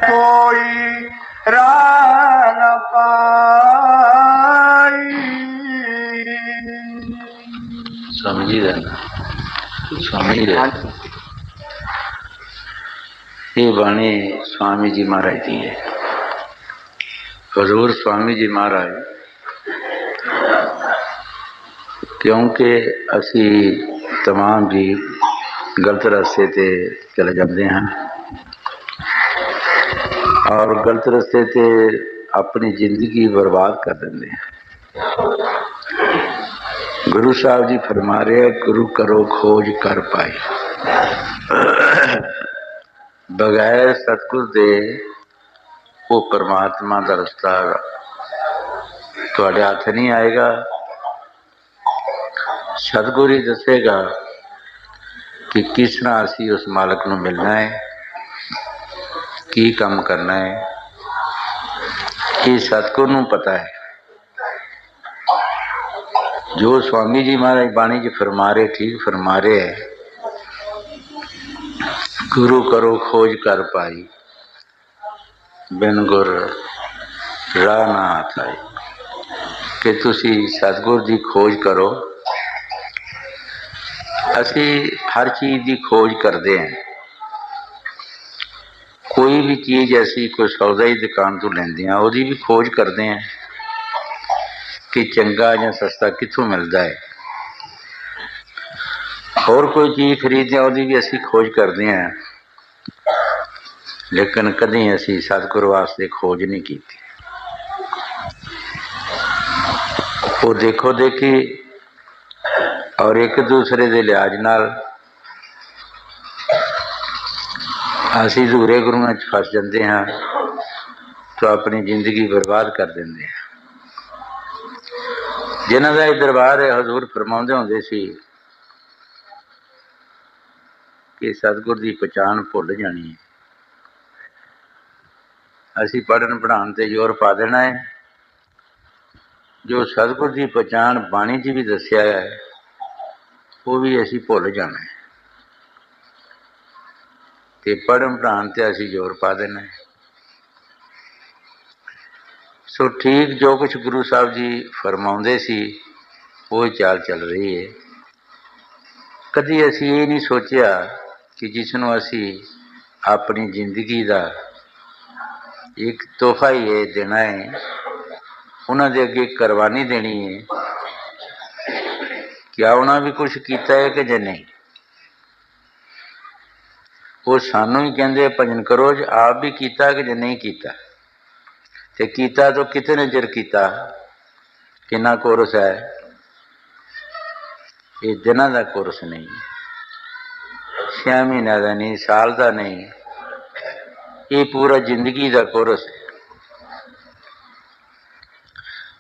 कोई राह न पाई। स्वामी जी स्वामी जी ये बाणी स्वामी जी महाराज की है। हजूर स्वामी जी महाराज क्योंकि असी तमाम जी गलत रास्ते ते चले जाते हैं और गलत रास्ते ते अपनी जिंदगी बर्बाद कर देंगे हैं। गुरु साहब जी फरमा रहे गुरु करो खोज कर पाए। बगैर सतगुर दे वो परमात्मा का रस्ता तुहाडे हाथ नहीं आएगा। सतगुरु ही दसेगा कि किस तरह असी उस मालक को मिलना है, की काम करना है। ये सतगुरु को पता है। जो स्वामी जी महाराज बाणी जी फरमा रहे ठीक फरमा रहे है। गुरु करो खोज कर पाई, बिन गुर राह ना हाथ आई। कि तुसी सतगुर की खोज करो। असी हर चीज़ की खोज करते हैं। कोई भी चीज़ ऐसी कोई सौदा ही दुकान तो लेंदे हैं उसकी भी खोज करते हैं कि चंगा या सस्ता कितों मिलता है। और कोई चीज़ खरीदते हैं उसकी भी असी खोज करते हैं, लेकिन कभी असी सतगुरु वास्ते खोज नहीं की। वो देखो देखी और एक दूसरे के लिहाज नाल असी अधूरे गुरुओं फस जाते हैं तो अपनी जिंदगी बर्बाद कर देंगे हैं। जिन्हों का दरबार है हजूर फरमाते होंगे सी कि सतगुर की पहचान भुल जानी है। असी पढ़न पढ़ाने ते जोर पा देना है। जो सतगुर की पहचान बाणी च भी दसिया है वो भी असी भुल जाना है ते पढ़न पढ़ाने ते असी जोर पा देना है। सो ठीक जो कुछ गुरु साहब जी फरमाते सी वो चाल चल रही है। कभी असी ये नहीं सोचा कि जिसनों असी अपनी जिंदगी का एक तोहफा ही है देना है, उन्होंने अगे कुर्बानी देनी है। क्या उन्होंने भी कुछ किया है कि जे नहीं। वो सानू ही कहते भजन करो आप भी किया कि जे नहीं किया। ते कीता तो कितने चिर किया, कितना कोर्स है। ये दिनों का कोर्स नहीं, 6 महीनों का नहीं, साल का नहीं, ये पूरा जिंदगी का कोर्स है।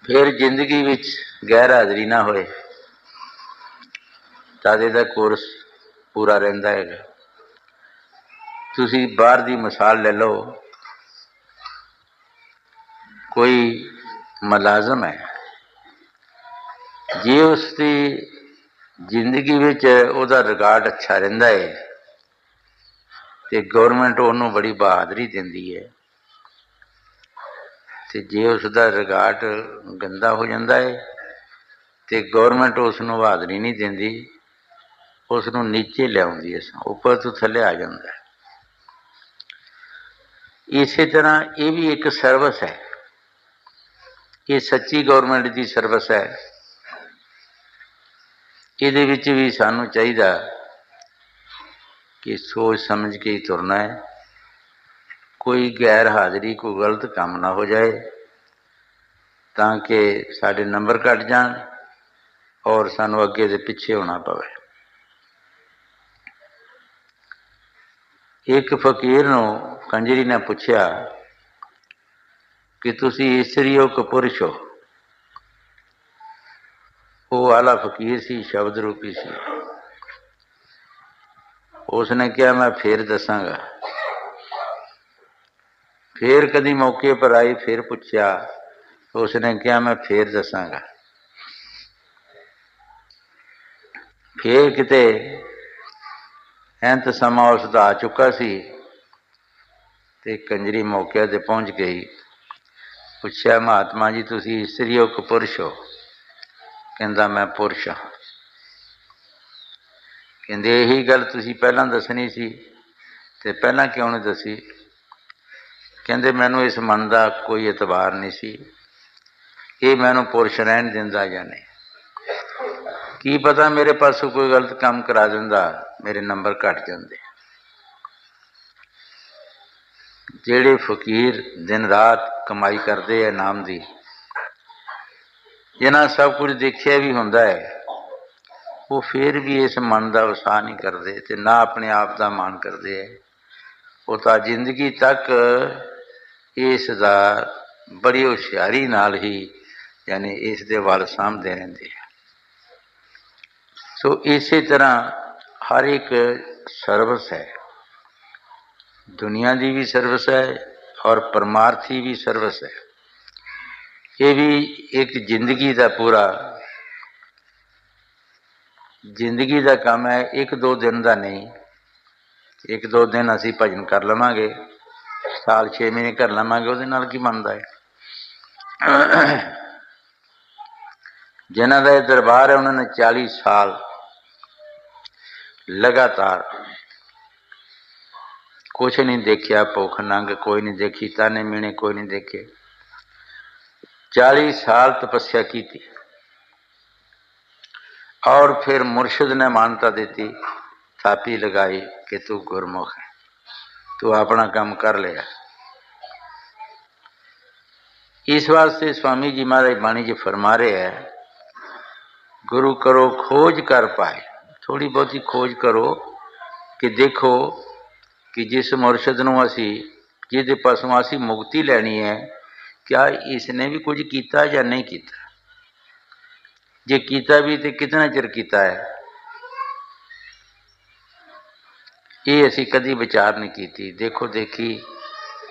फिर जिंदगी विच गैर हाजरी ना होए तद इहदा कोर्स पूरा रहिंदा है। तुसी बाहर की मिसाल ले लो, कोई मुलाजम है जे उसकी जिंदगी विच उहदा रिकॉर्ड अच्छा रहिंदा है तो गौरमेंट उन्होंने बड़ी बहादुरी देंदी है। तो जे उसका रिकॉर्ड गंदा हो जाता है तो गौरमेंट उसनों बहादुरी नहीं देंदी, उसनों नीचे लियाउंदी है, ऊपर तो थले आ जाता है। इसी तरह ये भी एक सर्विस है। ये सच्ची गौरमेंट की सर्विस है। ये भी सानू चाहिए कि सोच समझ के ही तुरना है। कोई गैर हाजिरी कोई गलत काम ना हो जाए ताकि साढ़े नंबर घट जान और सानू अगे दे पिछे होना पवे। एक फकीर नू कंजरी ने पूछा कि तुसी इस्त्री हो कि पुरुष हो। वो आला फकीर सी, शब्द रूपी सी। उसने कहा मैं फिर दसांगा। फिर कभी मौके पर आई, फिर पूछा तो उसने कहा मैं फिर दसांगा। फिर किते एंत समा उसका आ चुका सी ਤੇ ਕੰਜਰੀ ਮੌਕੇ ਤੇ ਪਹੁੰਚ ਗਈ। ਪੁੱਛਿਆ, ਮਹਾਤਮਾ ਜੀ ਤੁਸੀਂ ਇਸਤਰੀ ਹੋ ਕਿ ਪੁਰਸ਼ ਹੋ? ਕਹਿੰਦਾ ਮੈਂ ਪੁਰਸ਼ ਹਾਂ। ਕਹਿੰਦੇ ਇਹੀ ਗੱਲ ਤੁਸੀਂ ਪਹਿਲਾਂ ਦੱਸਣੀ ਸੀ ਤੇ ਪਹਿਲਾਂ ਕਿਉਂ ਨਹੀਂ ਦੱਸੀ? ਕਹਿੰਦੇ ਮੈਨੂੰ ਇਸ ਮਨ ਦਾ ਕੋਈ ਇਤਬਾਰ ਨਹੀਂ ਸੀ, ਇਹ ਮੈਨੂੰ ਪੁਰਸ਼ ਰਹਿਣ ਦਿੰਦਾ ਜਾਂ ਨਹੀਂ। ਕੀ ਪਤਾ ਮੇਰੇ ਪਾਸੋਂ ਕੋਈ ਗਲਤ ਕੰਮ ਕਰਾ ਦਿੰਦਾ, ਮੇਰੇ ਨੰਬਰ ਘੱਟ ਜਾਂਦੇ। ਜਿਹੜੇ ਫਕੀਰ ਦਿਨ ਰਾਤ ਕਮਾਈ ਕਰਦੇ ਆ ਨਾਮ ਦੀ, ਜਿਨ੍ਹਾਂ ਸਭ ਕੁਝ ਦੇਖਿਆ ਵੀ ਹੁੰਦਾ ਹੈ, ਉਹ ਫਿਰ ਵੀ ਇਸ ਮਨ ਦਾ ਵਸਾਹ ਨਹੀਂ ਕਰਦੇ ਤੇ ਨਾ ਆਪਣੇ ਆਪ ਦਾ ਮਾਣ ਕਰਦੇ ਹੈ। ਉਹ ਤਾਂ ਜ਼ਿੰਦਗੀ ਤੱਕ ਇਸ ਦਾ ਬੜੀ ਹੁਸ਼ਿਆਰੀ ਨਾਲ ਹੀ ਯਾਨੀ ਇਸ ਦੇ ਵੱਲ ਸਾਂਭਦੇ ਰਹਿੰਦੇ ਆ। ਸੋ ਇਸੇ ਤਰ੍ਹਾਂ ਹਰ ਇੱਕ ਸਰਵਿਸ ਹੈ, ਦੁਨੀਆ ਦੀ ਵੀ ਸਰਵਿਸ ਹੈ ਔਰ ਪਰਮਾਰਥੀ ਵੀ ਸਰਵਿਸ ਹੈ। ਇਹ ਵੀ ਇੱਕ ਜ਼ਿੰਦਗੀ ਦਾ ਪੂਰਾ ਜ਼ਿੰਦਗੀ ਦਾ ਕੰਮ ਹੈ, ਇੱਕ ਦੋ ਦਿਨ ਦਾ ਨਹੀਂ। ਇੱਕ ਦੋ ਦਿਨ ਅਸੀਂ ਭਜਨ ਕਰ ਲਵਾਂਗੇ, ਸਾਲ 6 ਮਹੀਨੇ ਕਰ ਲਵਾਂਗੇ, ਉਹਦੇ ਨਾਲ ਕੀ ਬਣਦਾ ਹੈ? ਜਿਨ੍ਹਾਂ ਦਾ ਇਹ ਦਰਬਾਰ ਹੈ ਉਹਨਾਂ ਨੇ 40 ਸਾਲ ਲਗਾਤਾਰ ਕੁਛ ਨਹੀਂ ਦੇਖਿਆ, ਭੁੱਖ ਨੰਗ ਕੋਈ ਨਹੀਂ ਦੇਖੀ, ਤਾਨੇ ਮੀਣੇ ਕੋਈ ਨਹੀਂ ਦੇਖੇ। 40 ਸਾਲ ਤਪੱਸਿਆ ਕੀਤੀ और फिर मुर्शिद ने मानता देती, थापी लगाई कि तू गुरमुख है, तू अपना काम कर लिया। इस वास्ते स्वामी जी महाराज बाणी जी फरमा रहे हैं, गुरु करो खोज कर पाए। थोड़ी बहुती खोज करो कि देखो कि जिस मुर्शिद नूं असी जिहदे पासों असी मुक्ति लैनी है, क्या इसने भी कुछ किया या नहीं किया? जे कीता भी तो कितना चिर कीता है, ये असी कदी विचार नहीं की। देखो देखी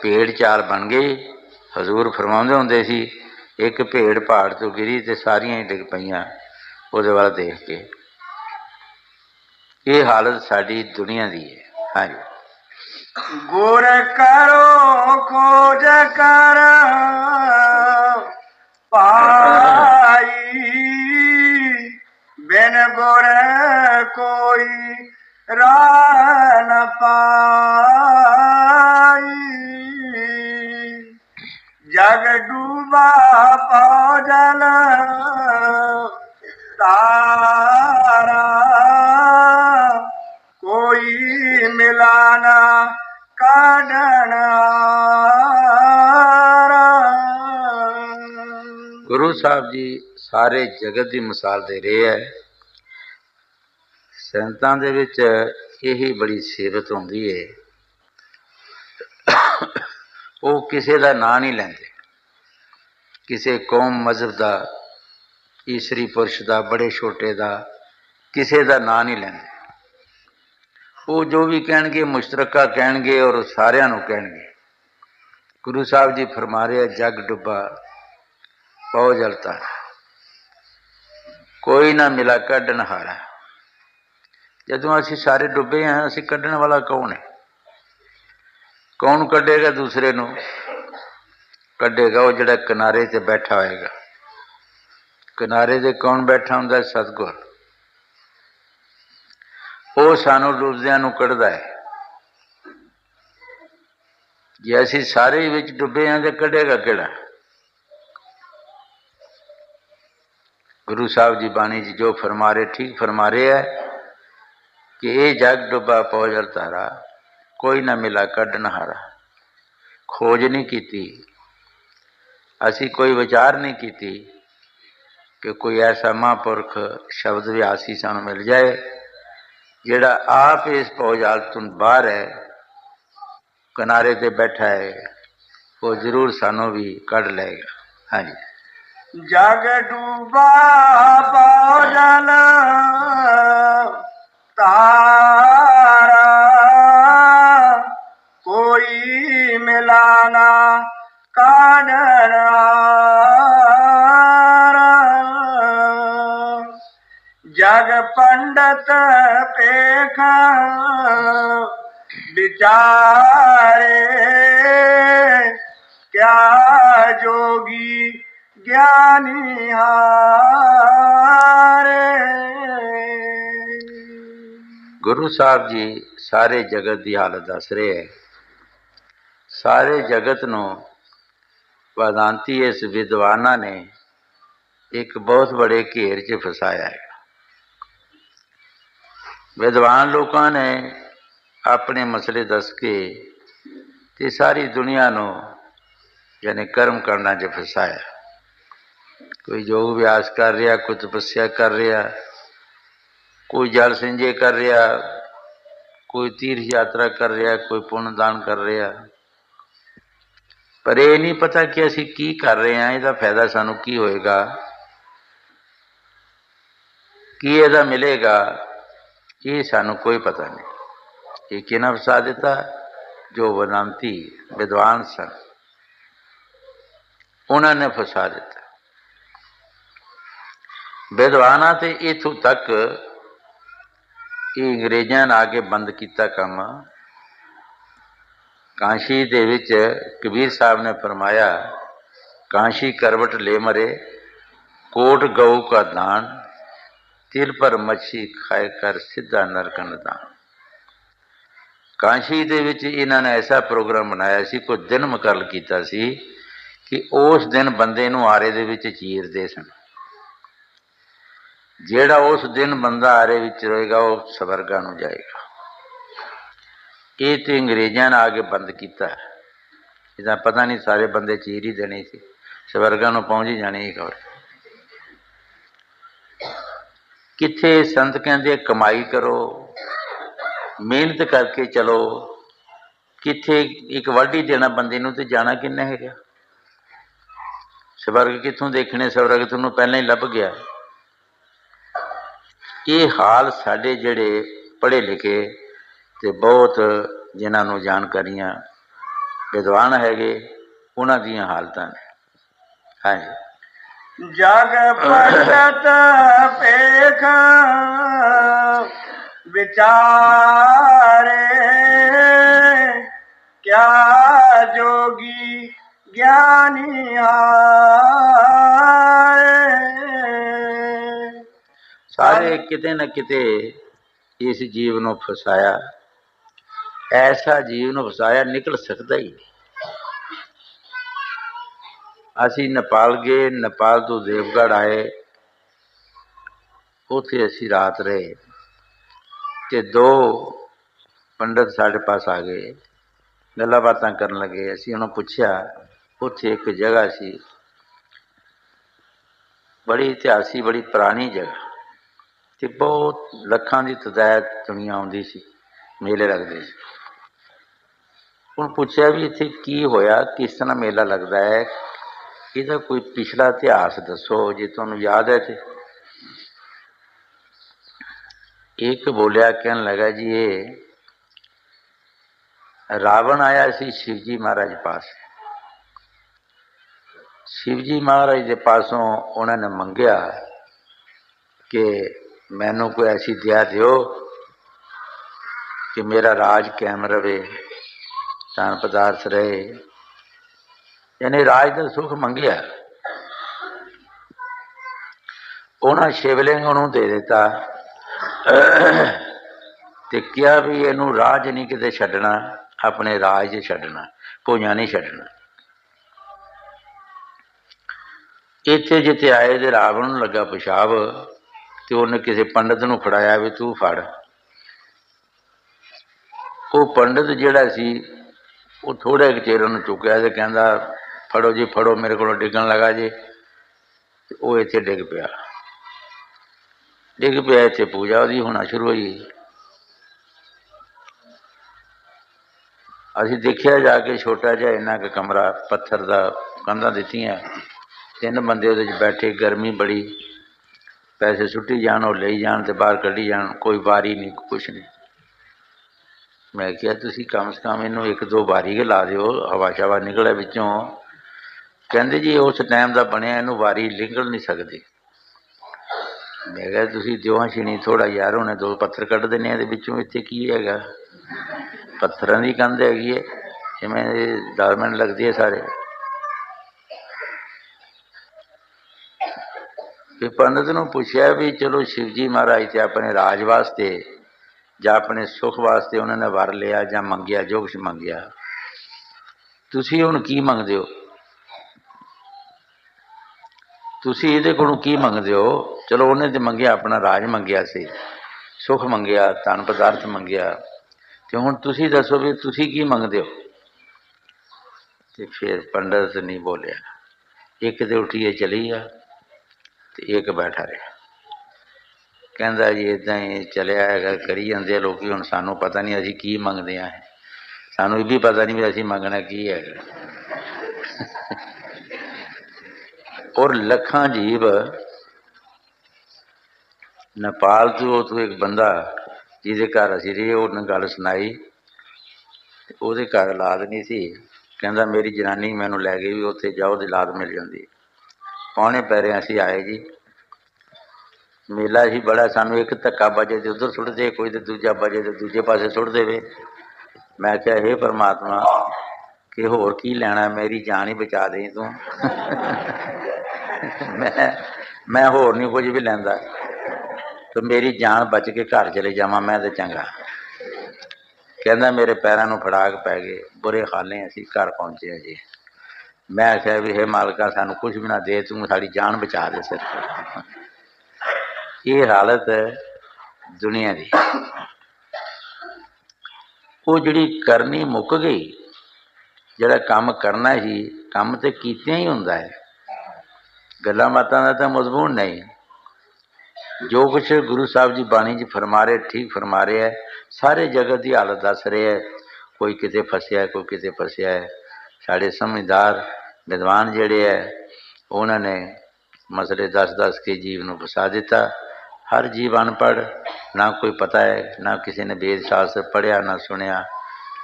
भेड़ चाल बन गई। हजूर फरमाउंदे हुंदे सी, एक भेड़ पहाड़ तो गिरी तो सारियां ही डिग पईयां उहदे वाल देख के। ये हालत साडी दुनिया दी है। हाँ जी। गुर करो खोज कर पाई, बिन गुर कोई राह न पाई। जग डूबा पाजल तारा, कोई मिलाना काढ़ना। गुरु साहब जी सारे जगत की मिसाल दे रहे है। संतां दे विच यही बड़ी सेवत होंदी है, वो किसी का नां नहीं लेंदे, किसी कौम मजहब का, ईसरी पुरुष का, बड़े छोटे का, किसी का नां नहीं लेंदे। वो जो भी कहणगे मुश्तरका कहणगे और सारिਆਂ ਨੂੰ कहणगे। गुरु साहब जी फरमा रहे जग डुब्बा पौ जलता, कोई ना मिला कढ़न हारा। जदों असी सारे डुबे हैं, असी कढ़न वाला कौन है? कौन कढ़ेगा दूसरे नूं? कढ़ेगा वो जिहड़ा किनारे ते बैठा होएगा। किनारे ते कौन बैठा हुंदा? सतगुर। वो सानू डुबदियां नूं कढ़दा है। जे असी सारे ही विच डुबे हैं तो कढ़ेगा किहड़ा? गुरु साहब जी बाणी जी जो फरमा रहे ठीक फरमा रहे है कि ये जग डुबा पौजल तारा, कोई ना मिला कढ़न हारा। खोज नहीं की, असी कोई विचार नहीं की कि कोई ऐसा महापुरख शब्द व्यासी सानू मिल जाए जिहड़ा आप इस पौजाल तो बाहर है, किनारे ते बैठा है, वो जरूर सानू भी कढ़ लेगा। हाँ जी। जग डूबा पौजल तारा, कोई मिलाना काढ़ना। जग पंडित पेखा विचारे क्या जोगी ज्ञानी हारे। ਗੁਰੂ ਸਾਹਿਬ ਜੀ ਸਾਰੇ ਜਗਤ ਦੀ ਹਾਲਤ ਦੱਸ ਰਹੇ ਹੈ। ਸਾਰੇ ਜਗਤ ਨੂੰ वेदांती इस विद्वाना ने एक बहुत बड़े घेर च फसाया है। विद्वान लोगों ने अपने मसले दस के ते सारी दुनिया नू यानी कर्म करना च फसाया। कोई योग अभ्यास कर रहा, कोई तपस्या कर रहा, कोई जल संजय कर रहा, कोई तीर्थ यात्रा कर रहा, कोई पुण्य दान कर रहा, पर यह नहीं पता कि असी की कर रहे हैं, इसका फायदा सानू की होएगा, की ਇਹਦਾ मिलेगा, ये सानू कोई पता नहीं। ये किन्ना फसा दिता? जो वेदांती विद्वान सन उन्होंने फसा दिता। विद्वाना तो इथों तक ये अंग्रेज़ों ने आके बंद किया काम। काशी दे विच कबीर साहब ने फरमाया, काशी करवट ले मरे, कोट गऊ का दान, तिल पर मच्छी खाए कर सीधा नरकन दान। काशी दे विच इन्होंने ऐसा प्रोग्राम बनाया सी, कोई दिन मुकर्रर कीता सी कि उस दिन बंदे नूं आरे दे विच चीरदे सन। जेड़ा उस दिन बंदा आरे विच रहेगा वो स्वर्गां नूं जाएगा। ये तो अंग्रेज़ों ने आके बंद किया। इसका पता नहीं सारे बंदे चीर ही देने सी, स्वर्गां नूं पहुँच ही जाने। खबर किथे संत कहते कमाई करो, मेहनत करके चलो, किथे एक वाढी देना बंदे नूं, ते जाना किन्ने है? स्वर्ग कित्थों देखने? स्वर्ग तुहानूं पहले ही लभ गया। ये हाल साडे जिहड़े पढ़े लिखे ते बहुत जिन्हां जानकारियां विद्वान हैगे उन्हां दीयां हालतां ने। हाँ जी। जग पलट पेख विचारे क्या जोगी ज्ञानी हारे। सारे किते न किते इस जीव नूं फसाया। ऐसा जीव नूं फसाया निकल सकता ही नहीं। असी नेपाल गए, नेपाल तो देवगढ़ आए, उत्थे असी रात रहे ते दो पंडित साढ़े पास आ गए, गल्लां बातां करन लगे। असी उन्होंने पूछया, उत्थे एक जगह सी बड़ी इतिहासी, बड़ी पुरानी जगह, ते बहुत लखां की तादाद दुनिया आउंदी सी, मेले लगते सी। उन्होंने पूछया भी इत्थे की होया, किस तरह मेला लगता है, इसका कोई पिछला इतिहास दसो जे तुहानूं याद है। तो एक बोलिया, कहन लगा जी ये रावण आया सी शिवजी महाराज पास। शिवजी महाराज के पासों उन्होंने मंगया कि मैनू कोई ऐसी दया दिओ कि मेरा राज कायम रहे, धन पदार्थ रहे, यानी राज का सुख मंगया। उन्हें शिवलिंग उन्होंने दे दिता ते क्या भी इनू राज नहीं किते छड्डना, अपने राज छड्डना, भुजा नहीं छड्डना। इत्थे जिथे आए तो रावण नूं लगा पेशाब, तो उन्हें किसी पंडित नूं फड़ाया भी तू फड़। वो पंडित जिहड़ा सी वो थोड़े चिर उन्हें चुकया तो कहंदा फड़ो जी फड़ो, मेरे को डिगन लगा जी। वो इत्थे डिग पिया, इत्थे पूजा उसदी होना शुरू हुई। असीं देखिया जाके छोटा जिहा इन्ना क कमरा पत्थर का, कंधां दित्तियां, 3 बंदे उहदे च बैठे, गर्मी बड़ी, पैसे सुट्टी जान और ले जान ते बाहर कड्ढी जान, कोई बारी नहीं, कुछ नहीं। मैं क्या तुसीं कम से कम इनू 1-2 बारी के ला दिओ, हवा शवा निकले विचों। कहंदे जी उस टाइम का बनिया, इनू वारी निकल नहीं सकती। मैं क्या तुसीं दिओ छीनी थोड़ा यार, उन्हें 2 पत्थर कड्ढ देने विचों, इत्थे की हैगा। ਪੱਥਰਾਂ ਦੀ ਕੰਧ ਹੈਗੀ ਹੈ, ਜਿਵੇਂ ਡਾਇਮੰਡ ਲੱਗਦੀ ਹੈ ਸਾਰੇ। ਫਿਰ ਪੰਡਤ ਨੂੰ ਪੁੱਛਿਆ ਵੀ ਚਲੋ ਸ਼ਿਵ ਜੀ ਮਹਾਰਾਜ ਤੇ ਆਪਣੇ ਰਾਜ ਵਾਸਤੇ ਜਾਂ ਆਪਣੇ ਸੁੱਖ ਵਾਸਤੇ ਉਹਨਾਂ ਨੇ ਵਰ ਲਿਆ ਜਾਂ ਮੰਗਿਆ, ਜੋ ਕੁਛ ਮੰਗਿਆ, ਤੁਸੀਂ ਹੁਣ ਕੀ ਮੰਗਦੇ ਹੋ? ਤੁਸੀਂ ਇਹਦੇ ਕੋਲੋਂ ਕੀ ਮੰਗਦੇ ਹੋ? ਚਲੋ ਉਹਨੇ ਤੇ ਮੰਗਿਆ, ਆਪਣਾ ਰਾਜ ਮੰਗਿਆ ਸੀ, ਸੁੱਖ ਮੰਗਿਆ, ਧਨ ਪਦਾਰਥ ਮੰਗਿਆ, ਤੇ ਹੁਣ ਤੁਸੀਂ ਦੱਸੋ ਵੀ ਤੁਸੀਂ ਕੀ ਮੰਗਦੇ ਹੋ? ਤੇ ਫਿਰ ਪੰਡਤ ਨਹੀਂ ਬੋਲਿਆ। ਇੱਕ ਤੇ ਉੱਠੀਏ ਚਲੀ ਆ ਤੇ ਇੱਕ ਬੈਠਾ ਰਿਹਾ। ਕਹਿੰਦਾ ਜੀ ਇੱਦਾਂ ਹੀ ਚਲਿਆ ਹੈਗਾ, ਕਰੀ ਜਾਂਦੇ ਲੋਕ, ਹੁਣ ਸਾਨੂੰ ਪਤਾ ਨਹੀਂ ਅਸੀਂ ਕੀ ਮੰਗਦੇ ਹਾਂ, ਸਾਨੂੰ ਇਹ ਵੀ ਪਤਾ ਨਹੀਂ ਵੀ ਅਸੀਂ ਮੰਗਣਾ ਕੀ ਹੈਗਾ। ਔਰ ਲੱਖਾਂ ਜੀਵ, ਨੇਪਾਲ ਤੋਂ ਉੱਥੋਂ ਇੱਕ ਬੰਦਾ ਜਿਹਦੇ ਘਰ ਅਸੀਂ ਰਹੇ, ਉਹਨੇ ਗੱਲ ਸੁਣਾਈ, ਉਹਦੇ ਘਰ ਔਲਾਦ ਨਹੀਂ ਸੀ। ਕਹਿੰਦਾ ਮੇਰੀ ਜਨਾਨੀ ਮੈਨੂੰ ਲੈ ਗਈ ਵੀ ਉੱਥੇ ਜਾਓ ਤੇ ਔਲਾਦ ਮਿਲ ਜਾਂਦੀ। ਪੌਣੇ ਪੈਰੇ ਅਸੀਂ ਆਏ ਜੀ, ਮੇਲਾ ਸੀ ਬੜਾ, ਸਾਨੂੰ ਇੱਕ ਧੱਕਾ ਵੱਜੇ ਤੇ ਉੱਧਰ ਸੁੱਟ ਦੇ, ਕੋਈ ਤੇ ਦੂਜਾ ਵੱਜੇ ਤੇ ਦੂਜੇ ਪਾਸੇ ਸੁੱਟ ਦੇਵੇ। ਮੈਂ ਕਿਹਾ ਹੇ ਪਰਮਾਤਮਾ, ਕਿ ਹੋਰ ਕੀ ਲੈਣਾ, ਮੇਰੀ ਜਾਨ ਹੀ ਬਚਾ ਦੇ ਤੂੰ। ਮੈਂ ਹੋਰ ਨਹੀਂ ਕੁਝ ਵੀ ਲੈਂਦਾ, ਤੇ ਮੇਰੀ ਜਾਨ ਬਚ ਕੇ ਘਰ ਚਲੇ ਜਾਵਾਂ ਮੈਂ ਤੇ ਚੰਗਾ। ਕਹਿੰਦਾ ਮੇਰੇ ਪੈਰਾਂ ਨੂੰ ਫੜਾਕ ਪੈ ਗਏ, ਬੁਰੇ ਹਾਲੇ ਅਸੀਂ ਘਰ ਪਹੁੰਚੇ ਜੀ। ਮੈਂ ਆਖਿਆ ਵੀ ਹੇ ਮਾਲਕਾ, ਸਾਨੂੰ ਕੁਝ ਵੀ ਨਾ ਦੇ, ਤੂੰ ਸਾਡੀ ਜਾਨ ਬਚਾ ਦੇ ਸਿਰਫ। ਇਹ ਹਾਲਤ ਦੁਨੀਆ ਦੀ। ਉਹ ਜਿਹੜੀ ਕਰਨੀ ਮੁੱਕ ਗਈ, ਜਿਹੜਾ ਕੰਮ ਕਰਨਾ ਸੀ, ਕੰਮ ਤੇ ਕੀਤਿਆਂ ਹੀ ਹੁੰਦਾ ਹੈ, ਗੱਲਾਂ ਬਾਤਾਂ ਦਾ ਤਾਂ ਮਜ਼ਮੂਨ ਨਹੀਂ। ਜੋ ਕੁਛ ਗੁਰੂ ਸਾਹਿਬ ਜੀ ਬਾਣੀ 'ਚ ਫਰਮਾ ਰਹੇ, ਠੀਕ ਫਰਮਾ ਰਹੇ ਹੈ। ਸਾਰੇ ਜਗਤ ਦੀ ਹਾਲਤ ਦੱਸ ਰਹੇ ਹੈ, ਕੋਈ ਕਿਤੇ ਫਸਿਆ, ਕੋਈ ਕਿਤੇ ਫਸਿਆ ਹੈ। ਸਾਡੇ ਸਮਝਦਾਰ ਵਿਦਵਾਨ ਜਿਹੜੇ ਹੈ, ਉਹਨਾਂ ਨੇ ਮਸਲੇ ਦੱਸ ਕੇ ਜੀਵ ਨੂੰ ਫਸਾ ਦਿੱਤਾ। ਹਰ ਜੀਵ ਅਨਪੜ੍ਹ, ਨਾ ਕੋਈ ਪਤਾ ਹੈ, ਨਾ ਕਿਸੇ ਨੇ ਵੇਦ ਸ਼ਾਸਤਰ ਪੜ੍ਹਿਆ ਨਾ ਸੁਣਿਆ,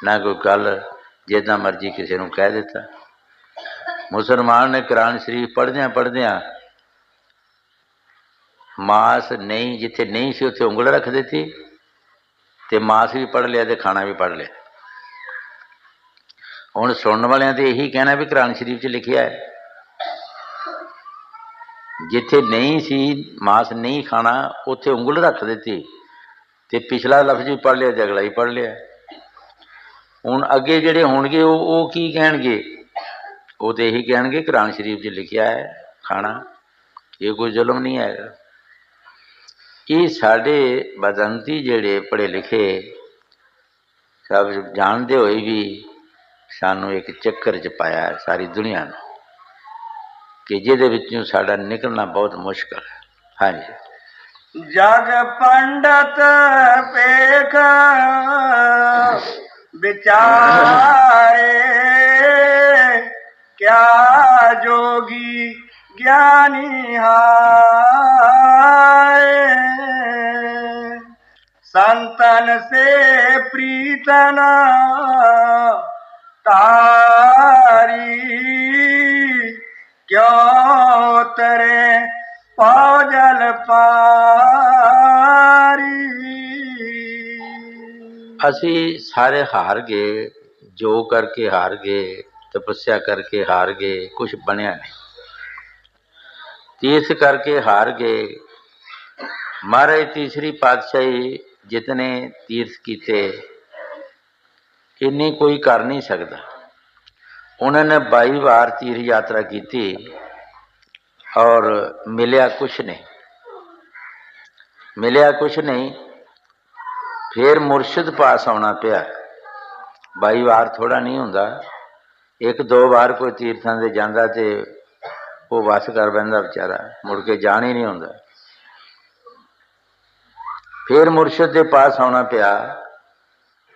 ਨਾ ਕੋਈ ਗੱਲ, ਜਿੱਦਾਂ ਮਰਜ਼ੀ ਕਿਸੇ ਨੂੰ ਕਹਿ ਦਿੱਤਾ। ਮੁਸਲਮਾਨ ਨੇ ਕੁਰਾਨ ਸ਼ਰੀਫ ਪੜ੍ਹਦਿਆਂ ਮਾਸ ਨਹੀਂ, ਜਿੱਥੇ ਨਹੀਂ ਸੀ ਉੱਥੇ ਉਂਗਲ ਰੱਖ ਦਿੱਤੀ, ਤੇ ਮਾਸ ਵੀ ਪੜ੍ਹ ਲਿਆ ਤੇ ਖਾਣਾ ਵੀ ਪੜ੍ਹ ਲਿਆ। ਹੁਣ ਸੁਣਨ ਵਾਲਿਆਂ ਤੇ ਇਹੀ ਕਹਿਣਾ ਵੀ ਕੁਰਾਨ ਸ਼ਰੀਫ 'ਚ ਲਿਖਿਆ ਹੈ, ਜਿੱਥੇ ਨਹੀਂ ਸੀ ਮਾਸ ਨਹੀਂ ਖਾਣਾ ਉੱਥੇ ਉਂਗਲ ਰੱਖ ਦਿੱਤੀ, ਤੇ ਪਿਛਲਾ ਲਫ਼ਜ਼ ਵੀ ਪੜ੍ਹ ਲਿਆ ਤੇ ਅਗਲਾ ਹੀ ਪੜ੍ਹ ਲਿਆ। ਹੁਣ ਅੱਗੇ ਜਿਹੜੇ ਹੋਣਗੇ ਉਹ ਕੀ ਕਹਿਣਗੇ? ਉਹ ਤੇ ਇਹੀ ਕਹਿਣਗੇ ਕੁਰਾਨ ਸ਼ਰੀਫ 'ਚ ਲਿਖਿਆ ਹੈ ਖਾਣਾ, ਇਹ ਕੋਈ ਜ਼ੁਲਮ ਨਹੀਂ ਹੈਗਾ। ਇਹ ਸਾਡੇ ਬਦੰਤੀ ਜਿਹੜੇ ਪੜ੍ਹੇ ਲਿਖੇ ਸਭ ਜਾਣਦੇ ਹੋਏ ਵੀ ਸਾਨੂੰ ਇੱਕ ਚੱਕਰ 'ਚ ਪਾਇਆ ਸਾਰੀ ਦੁਨੀਆ ਨੂੰ, ਕਿ ਜਿਹਦੇ ਵਿੱਚੋਂ ਸਾਡਾ ਨਿਕਲਣਾ ਬਹੁਤ ਮੁਸ਼ਕਲ ਹੈ। ਹਾਂਜੀ। ਜਗ ਪੰਡਤ ਪੇਖ ਵਿਚਾਰੇ, ਕਿਆ ਜੋਗੀ ਗਿਆਨੀ ਹਾਏ। संतन से प्रीतन तारी, क्यों तरे पाजल पारी। ਅਸੀਂ ਸਾਰੇ ਹਾਰ ਗਏ, ਜੋ ਕਰਕੇ ਹਾਰ ਗਏ, ਤਪੱਸਿਆ ਕਰਕੇ ਹਾਰ ਗਏ, ਕੁਛ ਬਣਿਆ ਨਹੀਂ। ਤੀਰਥ ਕਰਕੇ ਹਾਰ ਗਏ। ਮਹਾਰਾਜ ਤੀਸਰੀ ਪਾਤਸ਼ਾਹੀ ਜਿਤਨੇ ਤੀਰਥ ਕੀਤੇ ਇੰਨੀ ਕੋਈ ਕਰ ਨਹੀਂ ਸਕਦਾ। ਉਹਨਾਂ ਨੇ 22 ਵਾਰ ਤੀਰਥ ਯਾਤਰਾ ਕੀਤੀ ਔਰ ਮਿਲਿਆ ਕੁਛ ਨਹੀਂ, ਮਿਲਿਆ ਕੁਛ ਨਹੀਂ। ਫਿਰ ਮੁਰਸ਼ਿਦ ਪਾਸ ਆਉਣਾ ਪਿਆ। 22 ਵਾਰ ਥੋੜ੍ਹਾ ਨਹੀਂ ਹੁੰਦਾ। 1-2 ਵਾਰ ਕੋਈ ਤੀਰਥਾਂ ਦੇ ਜਾਂਦਾ ਤੇ ਉਹ ਵਸ ਕਰ ਬਹਿੰਦਾ ਵਿਚਾਰਾ, ਮੁੜ ਕੇ ਜਾਣ ਹੀ ਨਹੀਂ ਹੁੰਦਾ। ਫਿਰ ਮੁਰਸ਼ਿਦ ਦੇ ਪਾਸ ਆਉਣਾ ਪਿਆ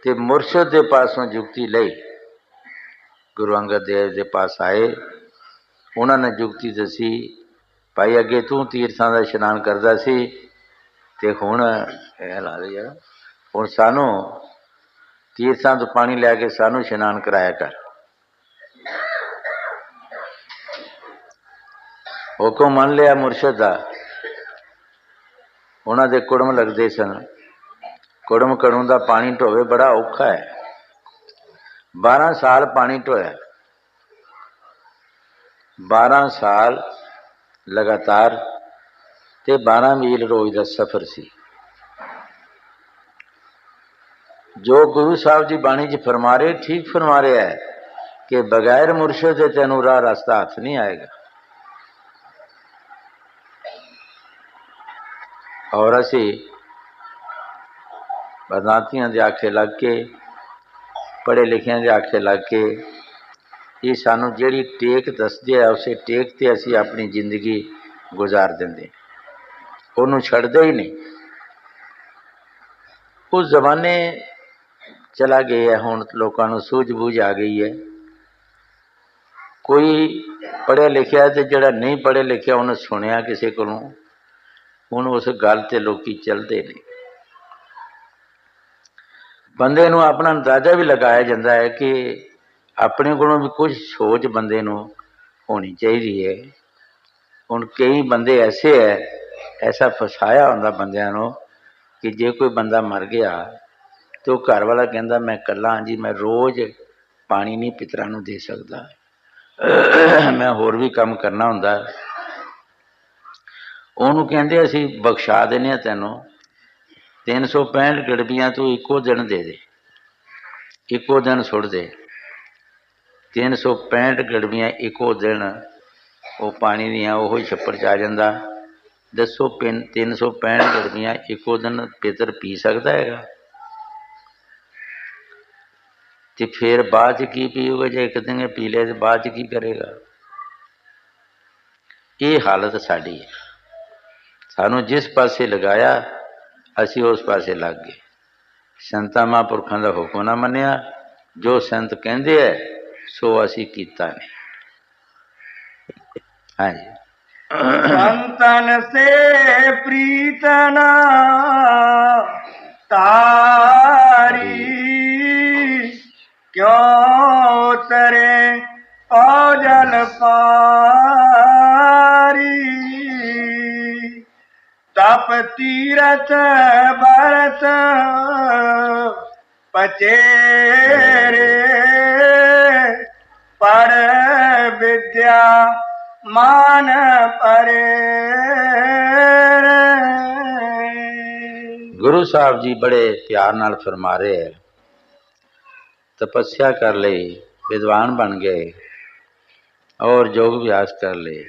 ਤੇ ਮੁਰਸ਼ਿਦ ਦੇ ਪਾਸੋਂ ਜੁਗਤੀ ਲਈ ਗੁਰੂ ਅੰਗਦ ਦੇਵ ਦੇ ਪਾਸ ਆਏ। ਉਹਨਾਂ ਨੇ ਜੁਗਤੀ ਦੱਸੀ, ਭਾਈ ਅੱਗੇ ਤੂੰ ਤੀਰਥਾਂ ਦਾ ਇਸ਼ਨਾਨ ਕਰਦਾ ਸੀ ਤੇ ਹੁਣ ਇਹ ਲਾ ਦੇ ਯਾਰ, ਹੁਣ ਸਾਨੂੰ ਤੀਰਥਾਂ ਤੋਂ ਪਾਣੀ ਲੈ ਕੇ ਸਾਨੂੰ ਇਸ਼ਨਾਨ ਕਰਾਇਆ ਕਰ। ਹੁਕਮ ਮੰਨ ਲਿਆ ਮੁਰਸ਼ਿਦ ਦਾ। ਉਹਨਾਂ ਦੇ ਕੁੜਮ ਲੱਗਦੇ ਸਨ। ਕੁੜਮ ਕੜੋਂ ਦਾ ਪਾਣੀ ਢੋਵੇ ਬੜਾ ਔਖਾ ਹੈ। 12 ਸਾਲ ਪਾਣੀ ਢੋਇਆ, 12 ਸਾਲ ਲਗਾਤਾਰ, ਤੇ 12 ਮੀਲ ਰੋਜ਼ ਦਾ ਸਫ਼ਰ ਸੀ। ਜੋ ਗੁਰੂ ਸਾਹਿਬ ਜੀ ਬਾਣੀ 'ਚ ਫਰਮਾ ਰਹੇ, ਠੀਕ ਫਰਮਾ ਰਿਹਾ ਹੈ ਕਿ ਬਗੈਰ ਮੁਰਸ਼ਿਦ ਦੇ ਤੈਨੂੰ ਰਾਹ ਰਸਤਾ ਹੱਥ ਨਹੀਂ ਆਏਗਾ। ਔਰ ਅਸੀਂ ਬਰਦਾਤੀਆਂ ਦੇ ਆਖੇ ਲੱਗ ਕੇ, ਪੜ੍ਹੇ ਲਿਖਿਆਂ ਦੇ ਆਖੇ ਲੱਗ ਕੇ, ਇਹ ਸਾਨੂੰ ਜਿਹੜੀ ਟੇਕ ਦੱਸਦੇ ਆ ਉਸੇ ਟੇਕ 'ਤੇ ਅਸੀਂ ਆਪਣੀ ਜ਼ਿੰਦਗੀ ਗੁਜ਼ਾਰ ਦਿੰਦੇ, ਉਹਨੂੰ ਛੱਡਦੇ ਹੀ ਨਹੀਂ। ਉਸ ਜ਼ਮਾਨੇ ਚਲਾ ਗਿਆ ਹੈ, ਹੁਣ ਲੋਕਾਂ ਨੂੰ ਸੂਝ ਬੂਝ ਆ ਗਈ ਹੈ। ਕੋਈ ਪੜ੍ਹਿਆ ਲਿਖਿਆ ਤੇ ਜਿਹੜਾ ਨਹੀਂ ਪੜ੍ਹਿਆ ਲਿਖਿਆ ਉਹਨੇ ਸੁਣਿਆ ਕਿਸੇ ਕੋਲੋਂ, ਹੁਣ ਉਸ ਗੱਲ 'ਤੇ ਲੋਕੀ ਚੱਲਦੇ ਨੇ। ਬੰਦੇ ਨੂੰ ਆਪਣਾ ਅੰਦਾਜ਼ਾ ਵੀ ਲਗਾਇਆ ਜਾਂਦਾ ਹੈ ਕਿ ਆਪਣੇ ਕੋਲੋਂ ਵੀ ਕੁਝ ਸੋਚ ਬੰਦੇ ਨੂੰ ਹੋਣੀ ਚਾਹੀਦੀ ਹੈ। ਹੁਣ ਕਈ ਬੰਦੇ ਐਸੇ ਹੈ, ਐਸਾ ਫਸਾਇਆ ਹੁੰਦਾ ਬੰਦਿਆਂ ਨੂੰ ਕਿ ਜੇ ਕੋਈ ਬੰਦਾ ਮਰ ਗਿਆ ਤੇ ਉਹ ਘਰ ਵਾਲਾ ਕਹਿੰਦਾ ਮੈਂ ਇਕੱਲਾ ਹਾਂ ਜੀ, ਮੈਂ ਰੋਜ਼ ਪਾਣੀ ਨਹੀਂ ਪਿਤਰਾਂ ਨੂੰ ਦੇ ਸਕਦਾ, ਮੈਂ ਹੋਰ ਵੀ ਕੰਮ ਕਰਨਾ ਹੁੰਦਾ। ਉਹਨੂੰ ਕਹਿੰਦੇ ਅਸੀਂ ਬਖਸ਼ਾ ਦਿੰਦੇ ਹਾਂ ਤੈਨੂੰ, 365 ਗੜਬੀਆਂ ਤੂੰ ਇੱਕੋ ਦਿਨ ਦੇ ਦੇ, ਇੱਕੋ ਦਿਨ ਸੁੱਟ ਦੇ। 365 ਗੜਬੀਆਂ ਇੱਕੋ ਦਿਨ ਉਹ ਪਾਣੀ ਦੀਆਂ ਉਹ ਛੱਪੜ 'ਚ ਆ ਜਾਂਦਾ। ਦੱਸੋ 365 ਗੜਬੀਆਂ ਇੱਕੋ ਦਿਨ ਪਿਤਰ ਪੀ ਸਕਦਾ ਹੈਗਾ? ਤੇ ਫਿਰ ਬਾਅਦ 'ਚ ਕੀ ਪੀਊਗਾ? ਜੇ ਇੱਕ ਦਿਨ ਪੀ ਲਏ ਤੇ ਬਾਅਦ 'ਚ ਕੀ ਕਰੇਗਾ? ਇਹ ਹਾਲਤ ਸਾਡੀ ਹੈ। ਸਾਨੂੰ ਜਿਸ ਪਾਸੇ ਲਗਾਇਆ ਅਸੀਂ ਉਸ ਪਾਸੇ ਲੱਗ ਗਏ। ਸੰਤਾਂ ਮਹਾਂਪੁਰਖਾਂ ਦਾ ਹੁਕਮ ਨਾ ਮੰਨਿਆ, ਜੋ ਸੰਤ ਕਹਿੰਦੇ ਹੈ ਸੋ ਅਸੀਂ ਕੀਤਾ ਨਹੀਂ। ਹਾਂਜੀ। संतन से प्रीतना तारी, क्यों तरे औजल पारी। तप तीरथ भरत पचेरे, पढ़ विद्या मान परे। ਗੁਰੂ ਸਾਹਿਬ ਜੀ ਬੜੇ ਪਿਆਰ ਨਾਲ ਫਰਮਾ ਰਹੇ ਹੈ, ਤਪੱਸਿਆ ਕਰ ਲਈ, ਵਿਦਵਾਨ ਬਣ ਗਏ ਔਰ ਯੋਗ ਅਭਿਆਸ ਕਰ ਲਏ,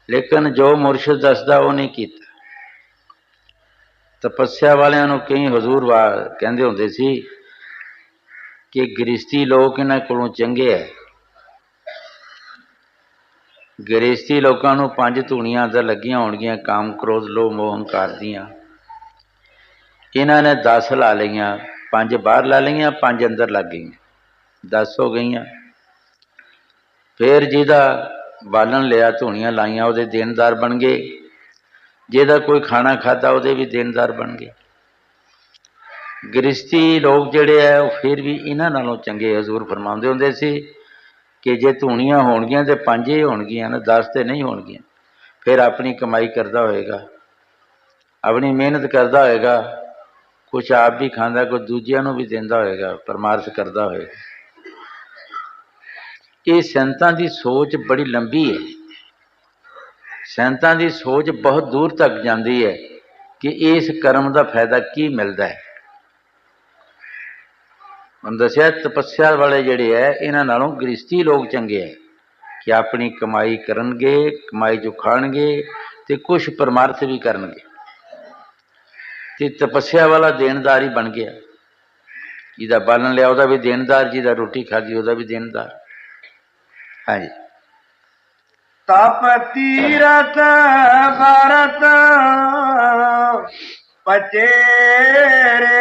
ਲੇਕਿਨ ਜੋ ਮੁਰਸ਼ਿਦ ਦੱਸਦਾ ਉਹ ਨਹੀਂ ਕੀਤਾ। ਤਪੱਸਿਆ ਵਾਲਿਆਂ ਨੂੰ ਕਈ ਹਜ਼ੂਰ ਕਹਿੰਦੇ ਹੁੰਦੇ ਸੀ ਕਿ ਗ੍ਰਸਤੀ ਲੋਕ ਇਹਨਾਂ ਕੋਲੋਂ ਚੰਗੇ ਹੈ। ਗ੍ਰਸਤੀ ਲੋਕਾਂ ਨੂੰ 5 ਧੂਣੀਆਂ ਅੰਦਰ ਲੱਗੀਆਂ ਹੋਣਗੀਆਂ, ਕਾਮ ਕ੍ਰੋਧ ਲੋਭ ਮੋਹ ਹੰਕਾਰ ਦੀਆਂ। ਇਹਨਾਂ ਨੇ 10 ਲਾ ਲਈਆਂ, 5 ਬਾਹਰ ਲਾ ਲਈਆਂ, 5 ਅੰਦਰ ਲੱਗ ਗਈਆਂ, 10 ਹੋ ਗਈਆਂ। ਫਿਰ ਜਿਹਦਾ ਬਾਲਣ ਲਿਆ, ਧੂਣੀਆਂ ਲਾਈਆਂ, ਉਹਦੇ ਦੇਣਦਾਰ ਬਣ ਗਏ। ਜਿਹਦਾ ਕੋਈ ਖਾਣਾ ਖਾਧਾ ਉਹਦੇ ਵੀ ਦੇਣਦਾਰ ਬਣ ਗਏ। ਗ੍ਰਸਤੀ ਲੋਕ ਜਿਹੜੇ ਹੈ ਉਹ ਫਿਰ ਵੀ ਇਹਨਾਂ ਨਾਲੋਂ ਚੰਗੇ। ਹਜ਼ੂਰ ਫਰਮਾਉਂਦੇ ਹੁੰਦੇ ਸੀ ਕਿ ਜੇ ਧੂਣੀਆਂ ਹੋਣਗੀਆਂ ਤੇ 5 ਹੀ ਹੋਣਗੀਆਂ ਨਾ, 10 ਤੇ ਨਹੀਂ ਹੋਣਗੀਆਂ। ਫਿਰ ਆਪਣੀ ਕਮਾਈ ਕਰਦਾ ਹੋਏਗਾ, ਆਪਣੀ ਮਿਹਨਤ ਕਰਦਾ ਹੋਏਗਾ, ਕੁਛ ਆਪ ਵੀ ਖਾਂਦਾ, ਕੁਝ ਦੂਜਿਆਂ ਨੂੰ ਵੀ ਦਿੰਦਾ ਹੋਏਗਾ, ਪਰਮਾਰਥ ਕਰਦਾ ਹੋਏਗਾ। ਇਹ ਸੰਤਾਂ ਦੀ ਸੋਚ ਬੜੀ ਲੰਬੀ ਹੈ। ਸੰਤਾਂ ਦੀ ਸੋਚ ਬਹੁਤ ਦੂਰ ਤੱਕ ਜਾਂਦੀ ਹੈ ਕਿ ਇਸ ਕਰਮ ਦਾ ਫਾਇਦਾ ਕੀ ਮਿਲਦਾ ਹੈ। ਹੁਣ ਦੱਸਿਆ ਤਪੱਸਿਆ ਵਾਲੇ ਜਿਹੜੇ ਹੈ ਇਹਨਾਂ ਨਾਲੋਂ ਗ੍ਰਸਤੀ ਲੋਕ ਚੰਗੇ ਹੈ ਕਿ ਆਪਣੀ ਕਮਾਈ ਕਰਨਗੇ, ਕਮਾਈ ਜੋ ਖਾਣਗੇ ਤੇ ਕੁਛ ਪਰਮਾਰਥ ਵੀ ਕਰਨਗੇ। ਤੇ ਤਪੱਸਿਆ ਵਾਲਾ ਦੇਣਦਾਰ ਹੀ ਬਣ ਗਿਆ। ਜਿਹਦਾ ਬਾਲਣ ਲਿਆ ਉਹਦਾ ਵੀ ਦੇਣਦਾਰ, ਜਿਹਦਾ ਰੋਟੀ ਖਾਧੀ ਉਹਦਾ ਵੀ ਦੇਣਦਾਰ। ਹਾਂਜੀ। तप तीरथ भरत पचेरे,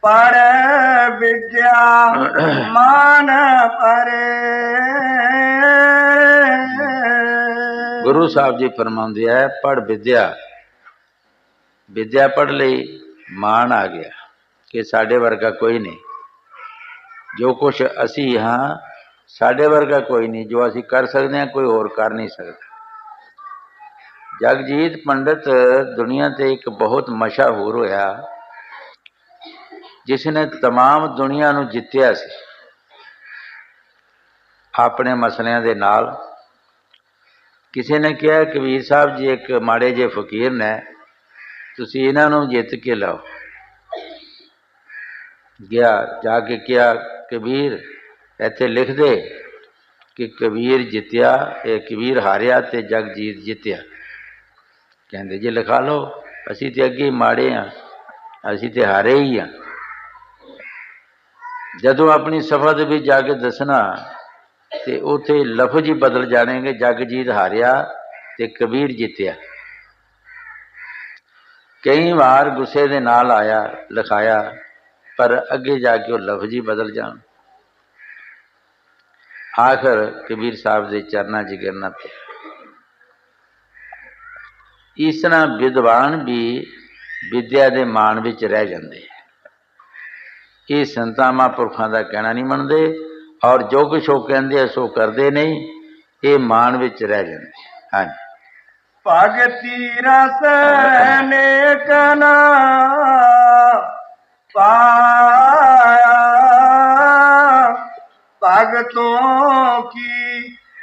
पढ़ विद्या मान परे। ਗੁਰੂ ਸਾਹਿਬ ਜੀ ਫਰਮਾਉਂਦੇ ਹੈ, ਪੜ੍ਹ ਵਿਦਿਆ, ਵਿਦਿਆ ਪੜ੍ਹ ਲਈ, ਮਾਣ ਆ ਗਿਆ ਕਿ ਸਾਡੇ ਵਰਗਾ ਕੋਈ ਨਹੀਂ। ਜੋ ਕੁਛ ਅਸੀਂ ਹਾਂ ਸਾਡੇ ਵਰਗਾ ਕੋਈ ਨਹੀਂ। ਜੋ ਅਸੀਂ ਕਰ ਸਕਦੇ ਹਾਂ ਕੋਈ ਹੋਰ ਕਰ ਨਹੀਂ ਸਕਦਾ। ਜਗਜੀਤ ਪੰਡਿਤ ਦੁਨੀਆ 'ਤੇ ਇੱਕ ਬਹੁਤ ਮਸ਼ਹੂਰ ਹੋਇਆ, जिसने तमाम दुनिया नूं जित्तिया सी अपने मसलियां दे नाल। किसी ने कहा कबीर साहब जी एक माड़े जे फकीर ने, तुसीं इन्हां नूं जित के लाओ। गया जाके क्या कबीर इत्थे लिख दे कि कबीर जित्या, कबीर हारिया ते जगजीत जित्या। कहते जी लिखा लो, असी ते अगे माड़े हाँ, असी ते हारे ही हाँ। जदों अपनी सफा दे विच जाके दसना ते उत्थे लफज ही बदल जाणेगे, जगजीत हारिया ते कबीर जित्या। कई बार गुस्से दे नाल आया लिखाया, पर अगे जाके वो लफज ही बदल जान। आखिर कबीर साहब के चरणों च गिरना पिया। इस तरह विद्वान भी विद्या के मान विच रह जाते। ये संतां महापुरखों का कहना नहीं मनते और जो कुछ वो कहते सो करते नहीं, ये मान विच रह जाते। हाँ जी। भगति रस नेक ना पाया, भगतों की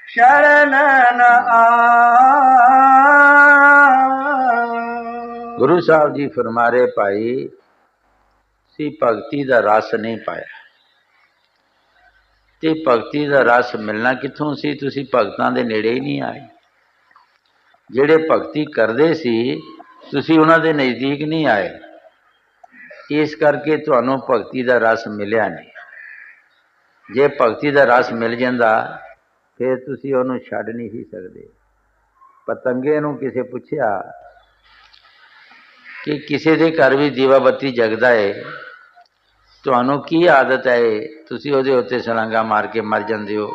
शरण न आया। गुरु साहब जी फरमा रहे, भाई सी भगती का रस नहीं पाया। ते भगती का रस मिलना कित्थों सी? तुसी भगतां दे नेड़े ही नहीं आए। ਜਿਹੜੇ भगती करते सी तुसी उन्हां दे नज़दीक नहीं आए, इस करके तुहानूं भगती का रस मिलिया नहीं। जे भगती का रस मिल जांदा फिर तुसी उहनूं छड्ड नहीं ही सकदे। पतंगे नूं किसे पुछया कि किसी के घर भी दीवा बत्ती जगदा है, तुहानूं की आदत है, तुसी उहदे उत्ते छलांगा मार के मर जांदे हो,